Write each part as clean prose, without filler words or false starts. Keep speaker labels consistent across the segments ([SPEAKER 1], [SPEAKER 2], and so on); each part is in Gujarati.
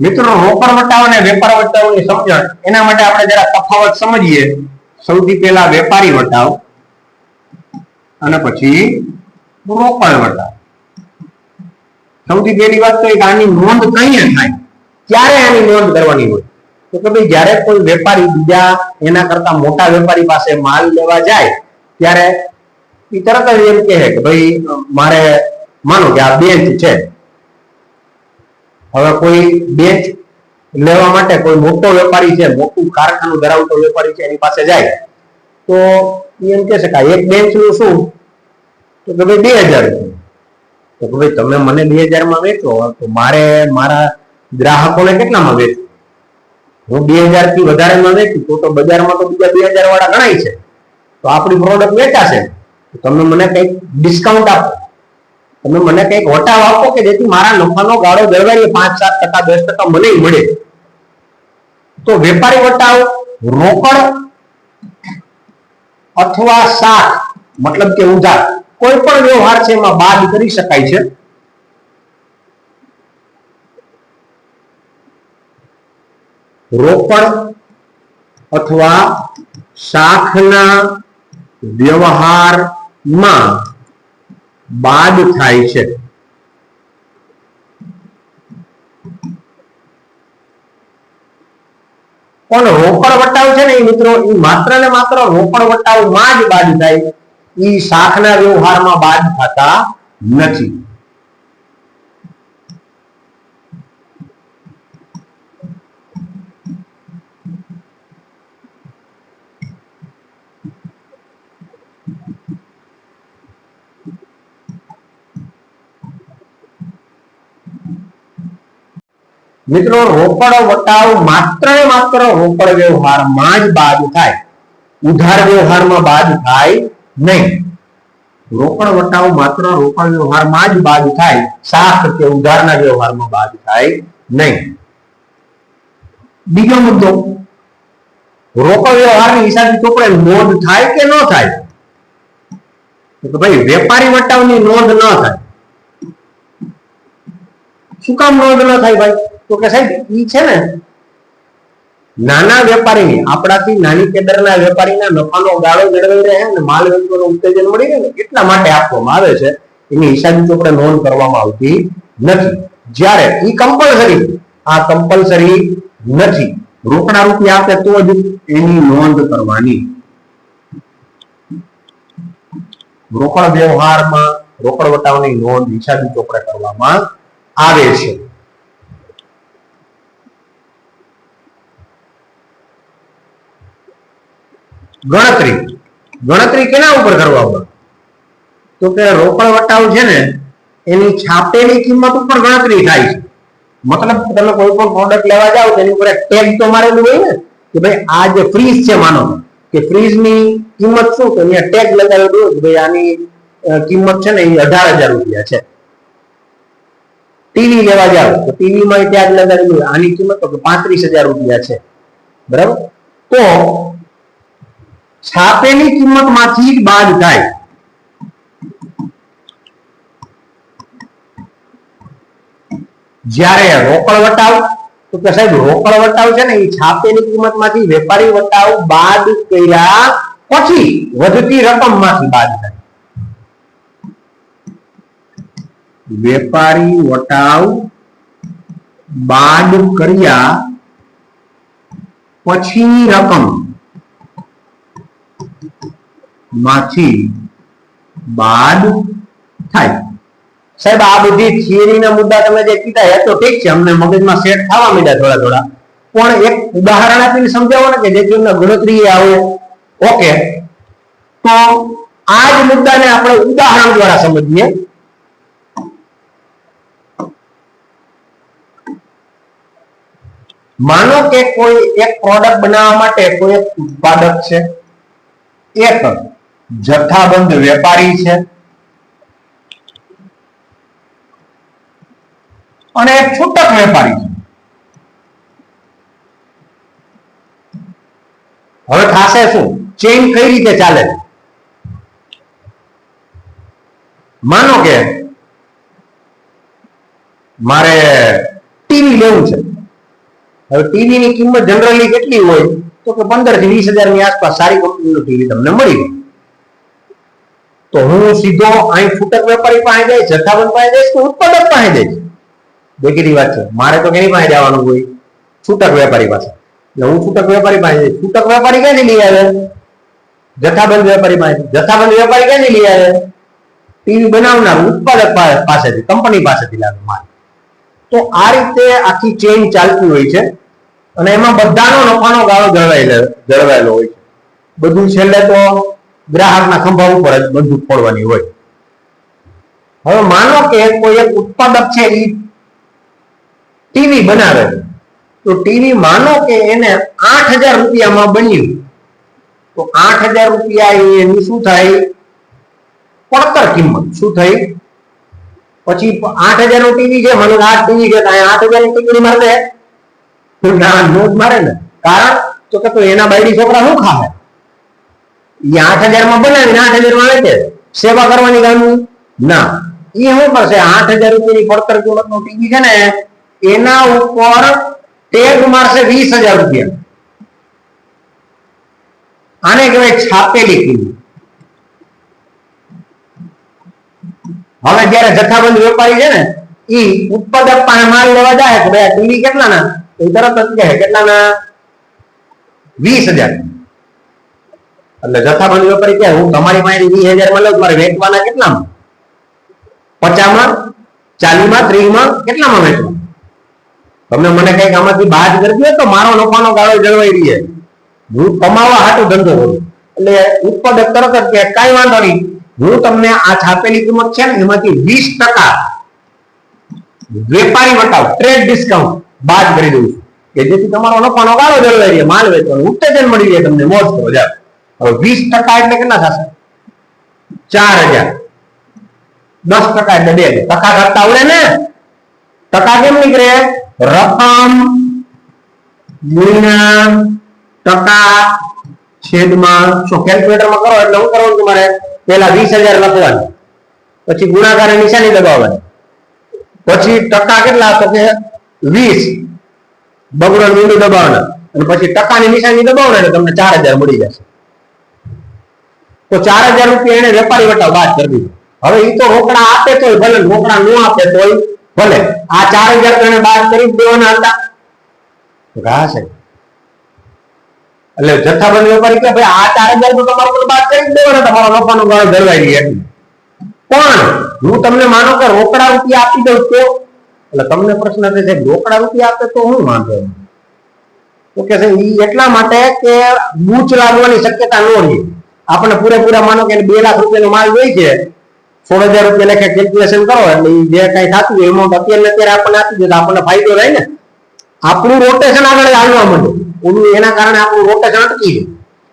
[SPEAKER 1] મિત્રો રોકડ વટાવ અને વેપાર વટાવની સમજણ એના માટે આપણે જરા તફાવત સમજીએ. સૌથી પહેલા વેપારી વટાવ અને પછી રોકડ વટાવ. સૌથી પહેલી વાત તો એક આની નોંધ કઈ થાય, ક્યારે આની નોંધ કરવાની હોય તો કે ભાઈ જ્યારે કોઈ વેપારી બીજા એના કરતા મોટા વેપારી પાસે માલ લેવા જાય ત્યારે એ તરત જ એમ કહે કે ભાઈ મારે માનો કે આ બેંચ છે, હવે કોઈ બેંચ લેવા માટે કોઈ મોટો વેપારી છે, મોટું કારખાનું ધરાવતો વેપારી છે, એની પાસે જાય તો એમ કહે છે કે એક બેંચ નું શું તો કે ભાઈ 2000 રૂપિયા. તો ભાઈ તમે મને 2000 માં વેચો તો મારે મારા ગ્રાહકોને કેટલામાં વેચવું? હું 2000 થી વધારેમાં વેચું તો બજારમાં તો બીજા 2000 વાળા ગણાય છે, તો આપણી પ્રોડક્ટ વેચાશે. તમે મને કંઈક ડિસ્કાઉન્ટ આપો, તમે મને કંઈક વટાવ આપો કે જેથી મારા નફાનો ગાળો જળવાય, 5-7%, 10% મને મળે. તો વેપારી વટાવ રોકડ અથવા શાખ મતલબ કે ઉધાર કોઈ પણ વ્યવહાર છે એમાં બાદ કરી શકાય છે. રોકડ અથવા શાખના વ્યવહારમાં બાદ થાય છે. પણ રોકડ વટાવ છે ને મિત્રો, એ માત્ર ને માત્ર રોકડ વટાવમાં જ બાદ થાય, એ શાખના વ્યવહારમાં બાદ થતા નથી. મિત્રો રોકડ વટાવ માત્ર ને માત્ર રોકડ વ્યવહારમાં જ બાદ થાય, ઉધાર વ્યવહારમાં બાદ થાય નહીં. રોકડ વટાવ માત્ર રોકડ વ્યવહારમાં જ બાદ થાય, શાખ કે ઉધારના વ્યવહારમાં બાદ થાય નહીં. બીજો મુદ્દો, રોકડ વ્યવહારની હિસાબી ચોપડે નોંધ થાય કે ન થાય? તો ભાઈ વેપારી વટાવની નોંધ ન થાય. શું કામ નોંધ ન થાય ભાઈ? તો કે સાહેબ ઈ છે ને નાના વેપારીની, આપણાથી નાની કેડરના વેપારીના નફાનો ગાળો જળવાઈ રહે અને માલ વેચવાનું ઉત્તેજન મળી રહે ને એટલા માટે આપવામાં આવે છે. એની હિસાબી ચોપડે નોંધ કરવામાં આવતી નથી. જ્યારે ઈ કમ્પલસરી, આ કમ્પલસરી નથી. રોકડા રૂપિયા આપે તો જ એની નોંધ કરવાની. રોકડ વ્યવહારમાં રોકડ વટાવની નોંધ હિસાબી ચોપડે કરવામાં આવે છે. ગણતરી કેના ઉપર કરવામાં? તો કે રોકડ વટાવ છે ને એની છાપેલી કિંમત ઉપર ગણતરી થાય છે. મતલબ તમે કોઈ પણ પ્રોડક્ટ લેવા જાવ તેની ઉપર ટેગ તો મારેલું હોય ને કે ભાઈ આ જે ફ્રીજ છે, માનો કે ફ્રીજ ની કિંમત શું, તો અહીંયા ટેગ લગાવેલું હોય કે ભાઈ આની કિંમત છે ને એ 18,000 રૂપિયા છે. ટીવી લેવા જાવ તો ટીવી માં ટેગ લગાવેલું હોય, આની કિંમત તો 35,000 રૂપિયા છે. બરાબર? તો છાપેલી કિંમત માંથી બાદ થાય. જ્યારે રોકડ વટાવ, તો કે સાહેબ રોકડ વટાવ છે ને એ છાપેલી કિંમત માંથી વેપારી વટાવ બાદ કર્યા પછી વધતી રકમ માંથી બાદ થાય. વેપારી વટાવ બાદ કર્યા પછી રકમ માંથી બાદ થાય. સાહેબ આ બધી થિયરીના મુદ્દા તમે જે કીધા એ તો ઠીક છે, અમને મગજમાં સેટ થવા માંડ્યા થોડા થોડા, પણ એક ઉદાહરણ આપીને સમજાવો ને કે જેથી અમને ગણતરી આવે. ઓકે, તો આ જ મુદ્દાને આપણે ઉદાહરણ દ્વારા સમજીએ. માનો કે કોઈ એક પ્રોડક્ટ બનાવવા માટે કોઈ એક ઉત્પાદક છે, એક જથ્થાબંધ વેપારી છે અને એક છૂટક વેપારી છે. હવે થશે શું? ચેઇન કઈ રીતે ચાલે? માનો કે મારે ટીવી લેવું છે, હવે ટીવી ની કિંમત જનરલી કેટલી હોય તો કે 15 થી 20,000 ની આસપાસ સારી કંપનીનું ટીવી તમને મળી જાય. તો હું સીધો અહીં છૂટક વેપારી પાસે જઈશ, જથ્થાબંધ પાસે જઈશ કે ઉત્પાદક પાસે જઈશ? દેખીતી વાત છે, મારે તો કેની પાસે જવાનું હોય? છૂટક વેપારી પાસે. એટલે હું છૂટક વેપારી પાસે જઈશ. છૂટક વેપારી ક્યાંથી લઈ આવે? જથ્થાબંધ વેપારી પાસે. જથ્થાબંધ વેપારી ક્યાંથી લઈ આવે? ટીવી બનાવનાર ઉત્પાદક પાસેથી, કંપની પાસેથી લાવે માલ. તો આ રીતે આખી ચેઇન ચાલતી હોય છે અને એમાં બધાનો નફાનો ગાળો જળવાયેલો હોય છે. બધું છેલ્લે તો ગ્રાહકના ખંભા ઉપર જ બધું ફોડવાની હોય. હવે માનો કે કોઈ એક ઉત્પાદક છે એ ટીવી બનાવે, તો ટીવી માનો કે એને 8,000 રૂપિયામાં બન્યું, તો 8,000 રૂપિયા એની શું થાય? પડતર કિંમત શું થઈ? પછી 8,000 નું ટીવી છે, મને આ ટીવી છે 8,000 ની ટીકડી મારે ના નોટ મારે ને. કારણ તો કે એના બાયડી છોકરા શું ખાવે? એ 8,000 માં બનાવીને 8,000 માં વેચે, સેવા કરવાની ગામની ના. એ શું કરશે? 8,000 રૂપિયાની પડતર કિંમત નું ટીવી છે ને, એના ઉપર ટેગ મારશે 20,000 રૂપિયા. આને કહેવાય છાપેલી કિંમત. હવે જયારે જથ્થાબંધ વેપારી છે ને, એ ઉત્પાદક પાસે માલ લેવા જાય કે ભાઈ ટીવી કેટલાના? એ તરત જ કહે કેટલાના? 20,000. એટલે જથ્થાબંધ વેપારી કહે હું તમારી પાસે 20,000 માં લઉં, મારે વેચવાના કેટલામાં? 50 માં, 40 માં, 30 માં, કેટલામાં વેચવા? તમને મને કઈક આમાંથી બાદ કરવી હોય તો મારો નફાનો ગાળો જળવાઈ રહે. હું કમાવા હાટું ધંધો કરું. એટલે ઉત્પાદક તરત જ કહે કઈ વાંધો નહીં, હું તમને આ છાપેલી કિંમત છે ને એમાંથી 20% વેપારી વટાવ, ટ્રેડ ડિસ્કાઉન્ટ બાદ કરી દઉં છું, કે જેથી તમારો નફાનો ગાળો જળવાઈ રહે, માલ વેચવાનો ઉત્તેજન મળી રહે, તમને મોજ કરો જાવ. હવે 20% એટલે કેટલા થશે? 4,000. 10% એટલે 2,000. ટકા કરતા આવડે ને? ટકા કેમ નીકળે? રકમ ગુણ્યા ટકા છેદમાં 100. કેલ્ક્યુલેટરમાં કરો એટલે શું કરવાનું તમારે? પહેલા 20,000 લખવાનું, પછી ગુણાકારની નિશાની દબાવવાની, પછી ટકા કેટલા? તો કે 20, બગડો મીંડું દબાવવાના, અને પછી ટકાની નિશાની દબાવવાના એટલે તમને 4,000 મળી જશે. તો 4,000 રૂપિયા એને વેપારી વટાવ બાદ કરી દીધો. હવે એ તો રોકડા આપે તોય ભલે, રોકડા ન આપે તોય ભલે, આ 4,000 તો એને બાદ કરી દેવાના હતા. ઘા છે. એટલે જથ્થાબંધ વેપારી કે ભાઈ આ 4,000 તો તમારા પર બાદ કરી દેવાના, તમારો નફાનો ગાળો જળવાઈ રહે. પણ હું તમને માનો કે રોકડા રૂપિયા આપી દઉં તો, એટલે તમને પ્રશ્ન છે રોકડા રૂપિયા આપે તો હું વાંધો? તો કે એટલા માટે કે બૂચ લાગવાની શક્યતા ન રહે. આપણે પૂરેપૂરા માનો કે 2 લાખ રૂપિયાનો માલ હોય છે, 16,000 રૂપિયા લેખે કેલ્ક્યુલેશન કરો એટલે જે કઈ થતું હોય એમાઉન્ટ અત્યારે આપણને આપી દે તો આપણને ફાયદો થાય ને. આપણું રોટેશન આગળ હાલવા માંડે, એના કારણે આપણું રોટેશન અટકી જાય.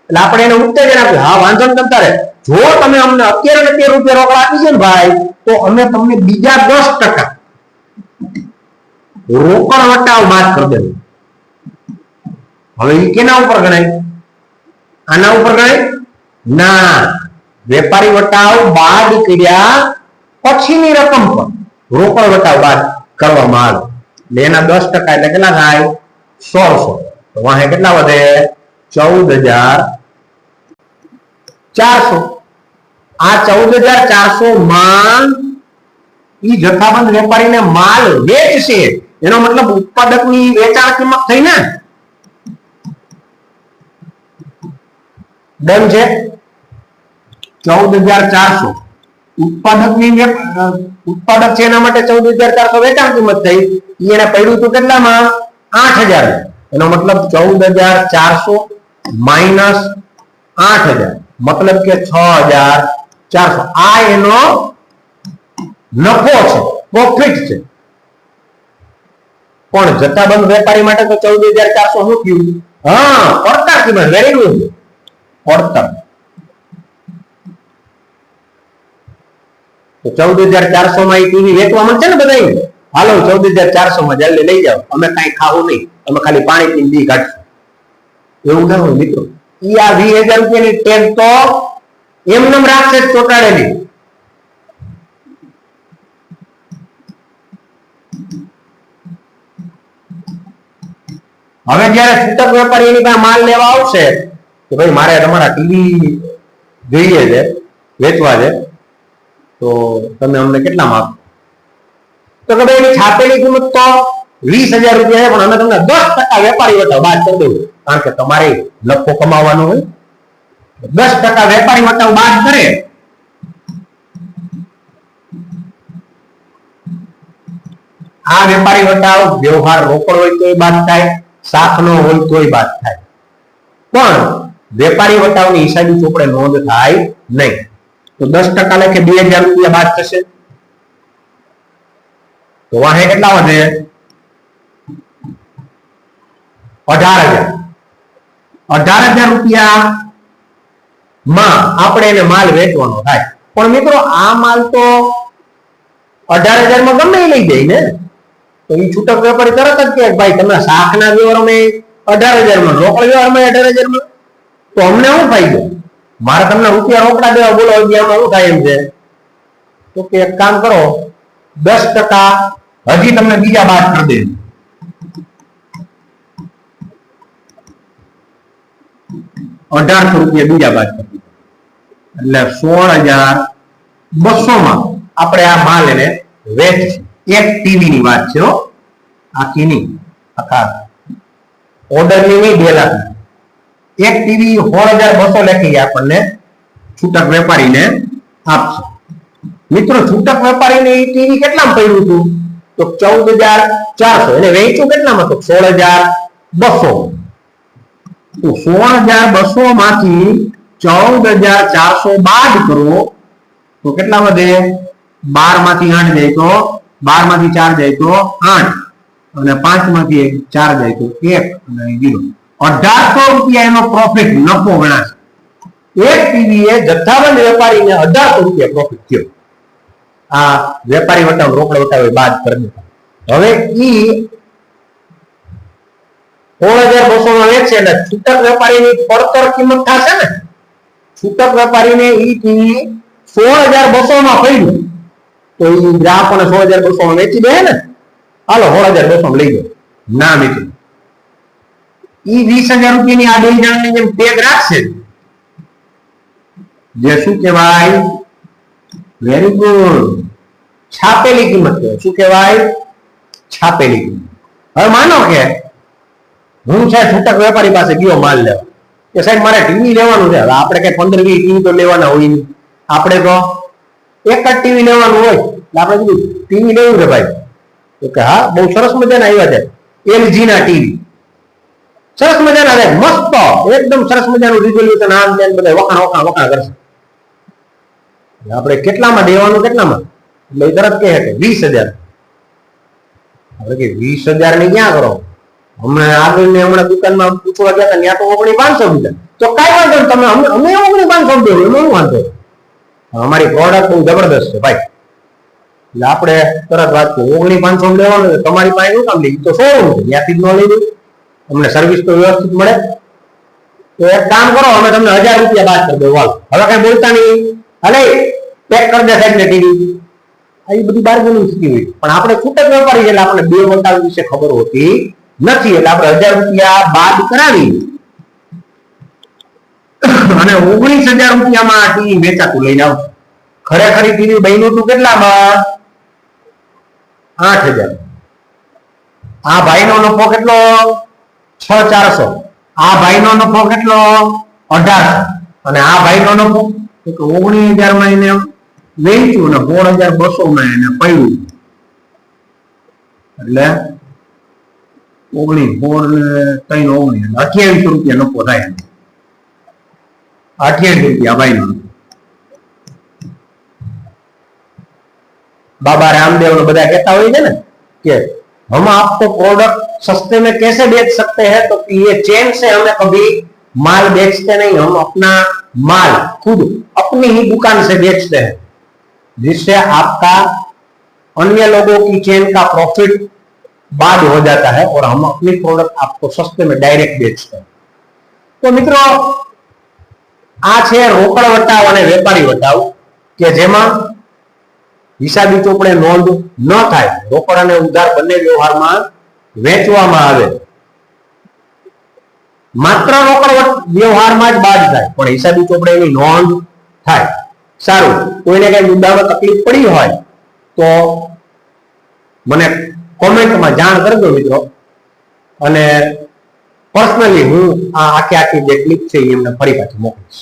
[SPEAKER 1] એટલે આપણે એને ઉત્તેજન આપ્યું, હા વાંધો નહીં તમ તારે, જો તમે અમને અત્યારે રૂપિયા રોકડા આપી છે ને ભાઈ, તો અમે તમને બીજા 10% રોકડ વટાવ બાદ કરી દેવું. હવે એ કેના ઉપર ગણાય? આના ઉપર ગણાય ના? વેપારી વટાવ બાદ કર્યા પછીની રકમ પર રોકડ વટાવ બાદ કરવામાં આવે એટલે એના 10% એટલે કેટલા થાય? 100. તો વાહે કેટલા વધે? 14,400. આ 14,400 માં ઈ જથ્થાબંધ વેપારીને માલ વેચશે, એનો મતલબ ઉત્પાદકની વેચાણ કિંમત થઈ ને. ડન છે? 14,400 ઉત્પાદક છે એના માટે 14,400 વેચાણ કિંમત થઈ. એને પડ્યું હતું કેટલામાં? 8,000. એનો મતલબ 14,400 માઇનસ 8,000 મતલબ કે 6,400. આ એનો નફો છે, પ્રોફિટ છે. પણ જથ્થાબંધ વેપારી માટે તો 14,400 શું થયું? હા, પડતર કિંમત. વેરી ગુડ, પડતર. તો 14,400 માં ટીવી વેચવા મળશે ને બધા. હાલો 14,400 માં જલ્દી લઈ જાઓ, અમે કઈ ખાવું નહીં, અમે ખાલી પાણી પીને દી કાઢશું. એવું ના હોય મિત્રો. ઈ આ 20,000 રૂપિયાની ટેગ તો એમને રાખશે ચોટાડેલી. હવે જયારે છૂટક વેપારી એની પાસે માલ લેવા આવશે કે ભાઈ મારે તમારા ટીવી જોઈએ છે, વેચવા છે, તો તમે અમને કેટલામાં આપો? તો કે ભાઈ એની છાપેલી કિંમત તો 20,000 રૂપિયા છે, પણ અમે તમને 10% વેપારી વટાવ બાદ કરી દઉં, કારણ કે તમારે નફો કમાવાનો હોય. 10% વેપારી વટાવ બાદ કરે આ વેપારી વટાવ વ્યવહાર રોકડ હોય તોય બાદ થાય, શાખનો હોય તોય બાદ થાય, પણ વેપારી વટાવની હિસાબી ચોપડે નોંધ થાય નહીં. તો 10% લેખે 2,000 રૂપિયા બાદ થશે, તો વાહે કેટલા વધે? 18,000. 18,000 રૂપિયા માં આપણે એને માલ વેચવાનો થાય. પણ મિત્રો આ માલ તો 18,000 માં ગમે લઈ જાય ને, તો એ છૂટક વેપારી તરત જ કે ભાઈ તમે શાખના વ્યવહારમાં 18,000 માં, રોકડ વ્યવહારમાં 18,000 માં, તો અમને શું ફાયદો? મારે તમને રૂપિયા રોકડા દેવા, બોલો આમાં શું થાય એમ છે? તો કે એક કામ કરો, 10% હજી તમને બીજા બાદ કરી દે, 1,800 રૂપિયા બીજા બાદ કરી, એટલે 16,200 માં આપણે આ માલ એને વેચીશું. એક ટીવી ની વાત છે, આખી ની, આખા ઓર્ડર ની નહીં, 2 લાખ. એક ટીવી 16,200 લેખી આપણને છૂટક વેપારીને આપશે. મિત્રો છૂટક વેપારીને એ ટીવી કેટલામાં પડ્યું હતું? તો 14,400. એને વેચ્યું કેટલામાં? તો 16,200. તો 16,200 માંથી 14,400 બાદ કરો તો કેટલા વધે? 12 માંથી 8 જાય તો 12 માંથી 4 જાય તો 8, અને 5 માંથી 4 જાય તો 1, અને 0. 1,800 રૂપિયા એનો પ્રોફિટ, નફો ગણાશે. એક ટીવી એ જથ્થાબંધ વેપારીને 1,800 રૂપિયા પ્રોફિટ થયો. આ વેપારી વટાવ રોકડ વટાવે બાદ કરી દીધા. હવે ઈ 16,200 માં વેચે એટલે છૂટક વેપારીની પડતર કિંમત થશે ને. છૂટક વેપારીને ઈ ટીવી 16,200 માં પડ્યું, તો ઈ ગ્રાહકોને 16,200 માં વેચી દે ને. હાલો 16,200 માં લઈ જાઓ. ના મિત્રો, ઈ 20,000 રૂપિયાની આ 2 જણાની જેમ ટેગ રાખશે, જે શું કહેવાય? વેરી ગુડ, છાપેલી કિંમત કહેવાય. શું કહેવાય? છાપેલી કિંમત. હવે માનો કે હું છે છૂટક વેપારી પાસે ગયો માલ લેવા, કે સાહેબ મારે ટીવી લેવાનું છે. હવે આપણે કઈ 15-20 ટીવી તો લેવાના હોય નહીં, આપણે તો એક જ ટીવી લેવાનું હોય. એટલે આપણે કીધું ટીવી લેવું છે ભાઈ, તો કે હા બહુ સરસ મજાના આવ્યા છે LG ના ટીવી, સરસ મજાના છે, મસ્ત, એકદમ સરસ મજાનું રિઝોલ્યુશન, આમ તેમ બધા વખાણ કરશે. આપણે કેટલામાં દેવાનું? કેટલામાં? એટલે તરત કહે કે 20,000. આપણે કે 20,000 ની ક્યાં કરો? હમણાં આગળ ને હમણાં દુકાનમાં પૂછવા ગયા હતા, ત્યાં તો 19,500 દીધા. તો કઈ વાંધો નહીં, તમે અમે 19,500 દેવું, એમાં શું વાંધો? અમારી પ્રોડક્ટ બહુ જબરદસ્ત છે ભાઈ. એટલે આપણે તરત વાત કરી 19,500 લેવાનું, તમારી પાસે શું કામ લઈ? તો શોરૂમ છે, ત્યાંથી જ ન લઈ દઉં, અમને સર્વિસ તો વ્યવસ્થિત મળે. તો એક કામ કરો, અમે તમને 1,000 રૂપિયા બાદ કરી દઉં. હવે કઈ બોલતા નહીં, અલે પેક કરી દે સાહેબ ને ટીવી. આ બધી બાર્ગેનિંગ શીખી હોય, પણ આપણે છૂટક વેપારી છે એટલે આપણે 2 વટાવ વિશે ખબર હોતી નથી. એટલે આપણે 1,000 રૂપિયા બાદ કરાવી અને 19,000 રૂપિયામાં આ ટીવી વેચાતું લઈને આવ. ખરેખર ટીવી બન્યું હતું કેટલામાં? 8,000. આ ભાઈનો નફો કેટલો? 6,400. આ ભાઈનો નફો કેટલો? 1,800. અને આ ભાઈનો નફો 19,000 માં એને વેચ્યું ને 16,200 માં એને પડ્યું, એટલે 28,000 રૂપિયા નફો થાય. 28 રૂપિયા ભાઈનો. बाबा रामदेव ने બધા कहता હોય છે ને કે हम आपको प्रोडक्ट सस्ते में कैसे बेच सकते हैं, तो ये चेन से हमें कभी माल बेचते नहीं, हम अपना माल खुद अपनी ही दुकान से बेचते हैं, जिससे आपका अन्य लोगों की चेन का प्रॉफिट बाद हो जाता है और हम अपनी प्रोडक्ट आपको सस्ते में डायरेक्ट बेचते हैं. तो मित्रों आ छे रोकड़ वटाव અને વેપારી વટાવ કે જેમાં હિસાબી ચોપડે નોંધ ન થાય, રોકડ અને ઉધાર બંને વ્યવહારમાં વેચવામાં આવે. માત્ર રોકડ વ્યવહારમાં જ બાદ થાય, પણ હિસાબી ચોપડે એની નોંધ થાય. સારું, કોઈને કઈ મુદ્દામાં તકલીફ પડી હોય તો મને કોમેન્ટમાં જાણ કરજો મિત્રો, અને પર્સનલી હું આ આખી જે ક્લિપ છે એ એમને ફરી પાછી મોકલીશ.